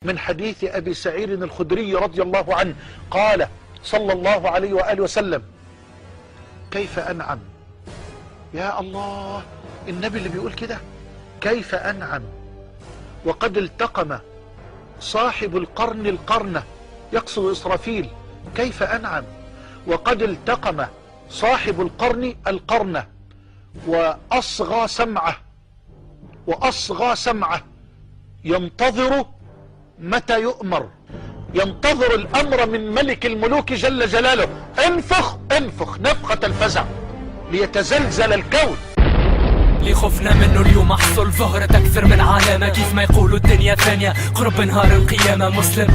من حديث أبي سعيد الخدري رضي الله عنه قال صلى الله عليه وآله وسلم: كيف أنعم؟ يا الله، النبي اللي بيقول كده، كيف أنعم وقد التقم صاحب القرن القرنة، يقصد إسرافيل، كيف أنعم وقد التقم صاحب القرن القرنة وأصغى سمعه ينتظر متى يؤمر، ينتظر الأمر من ملك الملوك جل جلاله. انفخ نفخة الفزع ليتزلزل الكون. اللي خفنا منه اليوم حصل ظهرت اكثر من علامة، كيف ما يقولوا الدنيا ثانية قرب نهار القيامة. مسلم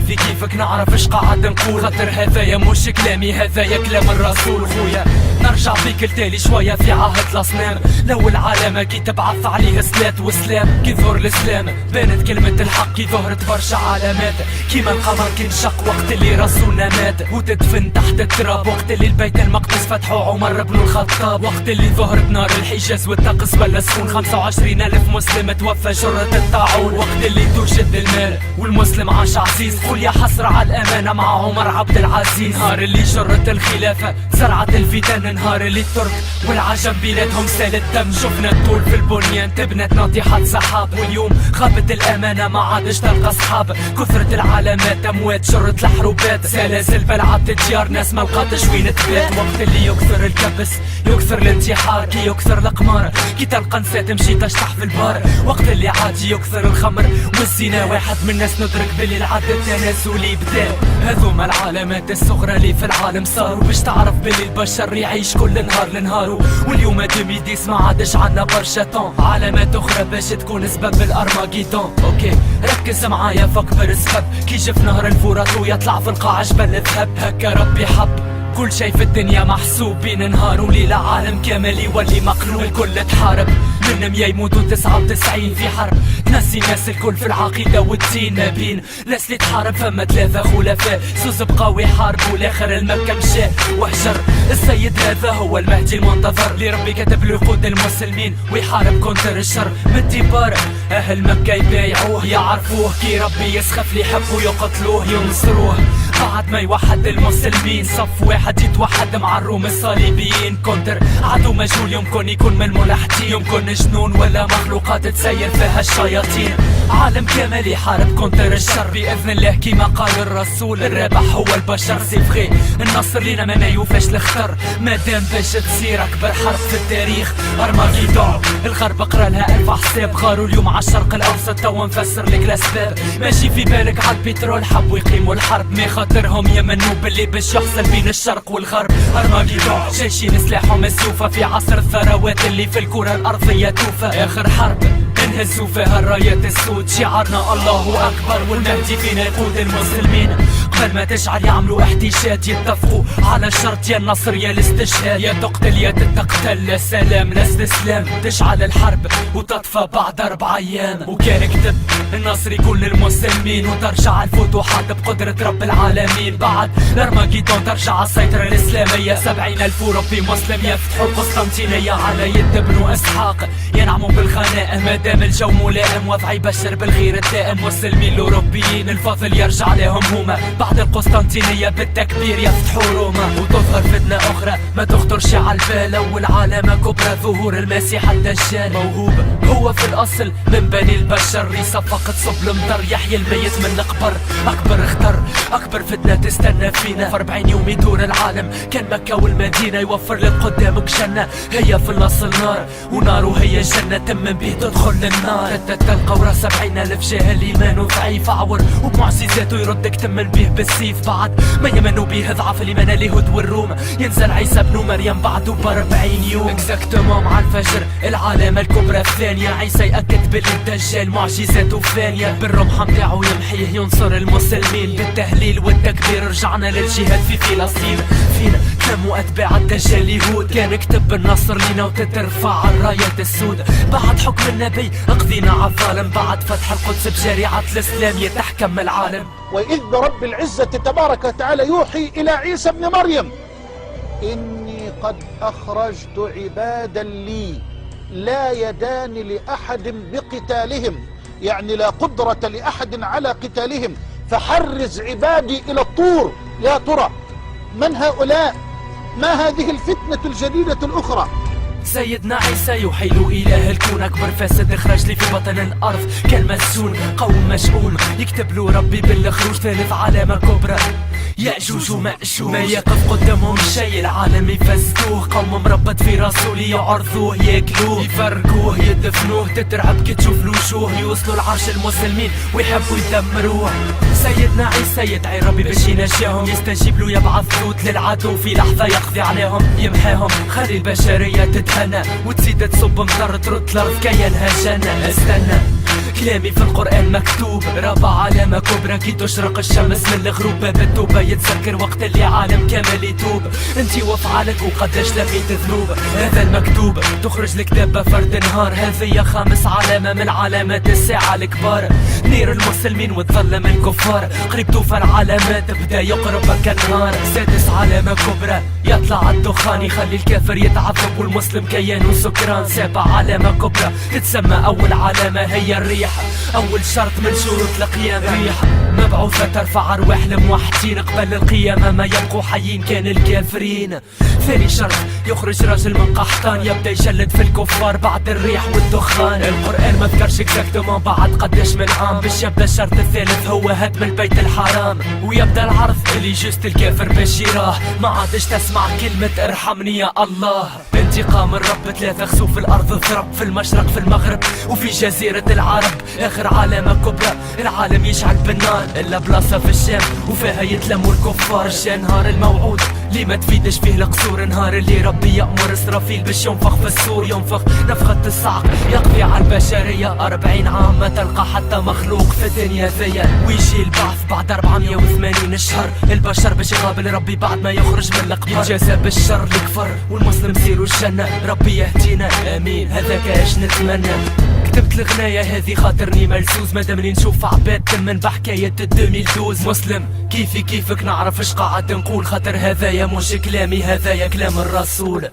كيفك نعرف اش قاعد نقول، خاطر هذايا مش كلامي، هذايا كلام الرسول. خويا نرجع بيك لتالي شوية في عهد الاصنام، لو العالمة كي تبعث عليه صلاة وسلام، كي ظهر الاسلام بانت كلمة الحق، كي ظهرت برشا علامات، كيما القمر كي انشق وقت اللي رسولنا مات، وتدفن تحت التراب وقت اللي البيت المقدس فتحوا عمر بن الخطاب، وقت اللي ظهرت نار الحجاز والطقس بلا سخون، 25,000 مسلم توفى جرة الطاعون، وقت اللي ترشد المال والمسلم عاش عزيز. قول يا حسرة على الأمانة مع عمر عبد العزيز، نهار اللي جرت الخلافة زرعت الفتن، نهار اللي الترك والعجم بيناتهم سال الدم، شفنا الطول في البنيان تبنت ناطحات سحاب، واليوم خابت الأمانة ما عادش تلقى صحاب، كثرة العلامات أموات جرت الحروبات، زلازل بلعت الديار ناس ما لقاتش وين تبات، وقت اللي يكثر الكبس يكثر الانتحار، كي يكثر القمار كي تلقى نساء تمشي تشطح في البار، وقت اللي عادي يكثر الخمر والزنا، واحد من الناس ندرك باللي العد التناسلي بدا. هذوما العلامات الصغرى اللي في العالم صاروا باش تعرف باللي البشر يعيش كل نهار لنهارو، واليوم 2010 ما عادش عنا برشا طون، علامات اخرى باش تكون سبب الارماجيدون. اوكي ركز معايا فكبر السبب، كي جف نهر الفرات ويطلع في القاع جبل الذهب، هكا ربي حب كل شي في الدنيا محسوب، بين نهار وليلة عالم كامل يولي مقلوب، الكل تحارب من 100 يموتوا 99 في حرب، تنسي ناس الكل في العقيدة والدين، ما بين ناس اللي تحارب فما 3 خلفاء، سوس بقاو يحاربوا لاخر المكة مشى وهجر. السيد هذا هو المهدي المنتظر اللي ربي كتب له يقود المسلمين ويحارب كونتر الشر، من تبار اهل مكة يبايعوه يعرفوه، كي ربي يسخف لي يحبوا يقتلوه ينصروه، بعد ما يوحد المسلمين صف واحد يتوحد مع الروم الصليبيين، كونتر عدو مجهول يمكن يكون من ملحدين، يمكن جنون ولا مخلوقات تسير فيها الشياطين، عالم كامل يحارب كونتر الشر بإذن الله كيما قال الرسول، الرابح هو البشر. سي فغي النصر لينا ما يوفاش الخطر، مادام باش تصير أكبر حرب في التاريخ أرماجيدون، الغرب قرا لها 1000 حساب، غاروا اليوم على الشرق الأوسط توا نفسر لك الأسباب، ماشي في بالك على البترول حبوا يقيموا الحرب، ما خاطرهم يمنوا باللي باش يحصل بين الشرق والغرب أرماجيدون، جيشين سلاحهم مسيوفة في عصر الثروات اللي في الكرة الأرضية توفى، آخر حرب انهزوا فيها الرايات السود، شعارنا الله أكبر والمهدي فينا يقود المسلمين، قبل ما تشعل يعملوا احتشاد يتفقوا على شرط يا النصر يا الاستشهاد، يا تقتل يا تتقتل، لا سلام لا استسلام، تشعل الحرب وتطفى بعد 4 أيام، وكان كتب النصر يكون للمسلمين، وترجع الفتوحات بقدرة رب العالمين، بعد الأرماجيدون ترجع السيطرة الإسلامية، 70,000 أوروبي مسلم يفتحوا القسطنطينية على يد ابن إسحاق، ينعموا بالغنائم مادام الجو ملائم، وضع يبشر بالخير الدائم، مسلمين الأوروبيين الفضل يرجع لهم هما، بعد القسطنطينية بالتكبير يفتحوا روما، وتظهر فتنة أخرى ما تخطرش على البال، والعلامة كبرى ظهور المسيح الدجال، موهوب هو في الأصل من بني البشر، يصفق تصب المطر يحيي الميت من القبر، أكبر اختر أكبر فتنة تستنى فينا، في 40 يوم يدور العالم كان مكة والمدينة، يوفر لك قدامك جنة هي في الأصل نار، وناره هي جنة تمن به تدخل للنار، تلقى ورا 70,000 جاهل إيمانه ضعيف عور، وبمعجزاته يردك تمن به بالسيف، بعد ما يمنوا به ضعف الإيمان اليهود والروم، ينزل عيسى ابن مريم بعده ب40 يوم، اكزاكتومون مع الفجر العلامة الكبرى الثانية، عيسى يأكد باللي الدجال معجزاته فانية، بالرمح متاعه يمحيه ينصر المسلمين، بالتهليل والتكبير رجعنا للجهاد في فلسطين، فينا تموا أتباع الدجال يهود، كان كتب النصر لينا وتترفع الرايات السود، بعد حكم النبي قضينا على الظالم، بعد فتح القدس بشريعة الإسلام يتحكم العالم، وإذ برب العزة تبارك وتعالى يوحي إلى عيسى ابن مريم: إني قد أخرجت عبادا لي لا يدان لأحد بقتالهم يعني لا قدرة لأحد على قتالهم، فحرز عبادي إلى الطور. يا ترى من هؤلاء؟ ما هذه الفتنة الجديدة الأخرى؟ سيدنا عيسى يحيل إله الكون، أكبر فاسد اخرج لي في بطن الأرض كان مسجون، قوم مشؤوم يكتب له ربي بالخروج، ثالث علامة كبرى يأجوج ومأجوج، ما يقف قدامهم شيء العالم يفسدوه، قوم مربط في رسول يعرضوه ياكلوه يفرقوه يدفنوه، تترعب كي تشوف الوجوه، يوصلوا لعرش المسلمين ويحبوا يدمروه. سيدنا عيسى يدعي ربي باش ينجاهم، يستجيب له يبعث جنود للعدو في لحظة يقضي عليهم يمحاهم، خلي البشرية تتهنى وتزيد تصب مطر ترد الأرض كي ينهجنا. استنى كلامي في القرآن مكتوب، رابع علامة كبرى كي تشرق الشمس من الغروب، باب التوبة يتذكر وقت اللي عالم كامل يتوب، انتي وافعالك وقداش لقيت ذنوب، هذا المكتوب تخرج لك دابة فرد نهار، هذه خامس علامة من علامات الساعة الكبار، نير المسلمين وتظلم الكفار، قريب توفى العلامات بدا يقرب كالنهار. سادس علامة كبرى يطلع الدخان يخلي الكافر يتعذب والمسلم كيانه سكران. سابع علامة كبرى تتسمى أول علامة هي الريح، أول شرط من شروط القيامة ريح مبعوثة ترفع أرواح الموحدين، قبل القيامة ما يبقوا حيين كان الكافرين. ثاني شرط يخرج رجل من قحطان يبدأ يجلد في الكفار بعد الريح والدخان. القرآن ما ذكرش اكزاكتومون بعد قداش من عام باش يبدا الشرط الثالث هو هدم البيت الحرام، ويبدا العرض اللي جوست الكافر باش يراه، ما عادش تسمع كلمة ارحمني يا الله. انتقام الرب ثلاثة خسوف الأرض ضرب في المشرق في المغرب وفي جزيرة العرب. آخر علامة كبرى العالم يشعل بالنار إلا بلاصة في الشام وفيها يتلموا الكفار. جا نهار الموعود لي ما تفيدش فيه القصور، نهار اللي ربي يأمر إسرافيل باش ينفخ في السور، ينفخ نفخة الصعق يقضي على البشرية. 40 عام ما تلقى حتى مخلوق في الدنيا ذيا، ويجي البعث بعد 480 شهر، البشر باش يقابل ربي بعد ما يخرج من القبر، يتجازى بالشر الكفر والمسلم سيروا الجنة. ربي يهدينا آمين هذاك اش نتمنى. كتبت الغناية هذه خاطرني ملزوز، مادامني نشوف عباد تمن بحكاية 2012. مسلم كيفي كيفك نعرف اش قاعد نقول، خاطر هذايا مش كلامي هذايا كلام الرسول.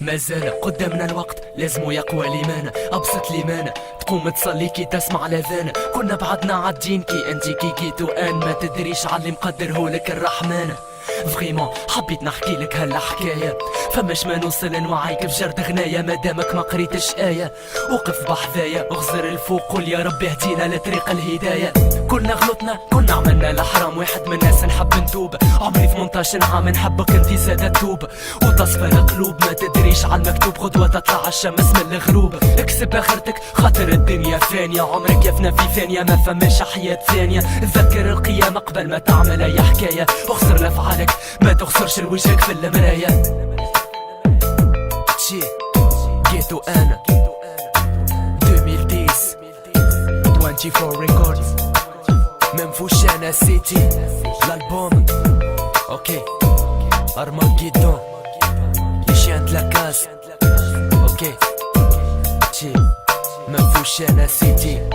مازال قدامنا الوقت لازم يقوى الإيمان، أبسط الإيمان تقوم تصلي كي تسمع الأذان. كنا بعدنا عالدين كي انتي كي جيتو آن، ما تدريش علي مقدرهولك الرحمن. فريمون حبيت نحكي لك هالحكاية، فماش ما نوصل نوعيك بجرد غناية، مادامك ما قريتش آية وقف بحذايا، اغزر الفوق قول يا ربي اهدينا لطريق الهداية. كنا غلطنا كنا عملنا الحرام، واحد من الناس نحب نتوب، عمري 18 عام نحبك انتي زاد تتوب، وتصفى القلوب ما تدريش على المكتوب، غدوة تطلع الشمس من الغروب. اكسب اخرتك خاطر الدنيا فانية، عمرك يفنى في ثانية ما فماش حياة ثانية. تذكر القيامة قبل ما تعمل اي حكاية، واخسر لافعالك ما تخسرش لوجهك في المراية. تشي جيتو انا 2010 24 ريكوردز منفوشانا سيتي الالبوم. اوكي ارماجيدون لي شيان د لا كاس. اوكي تشي منفوشانا سيتي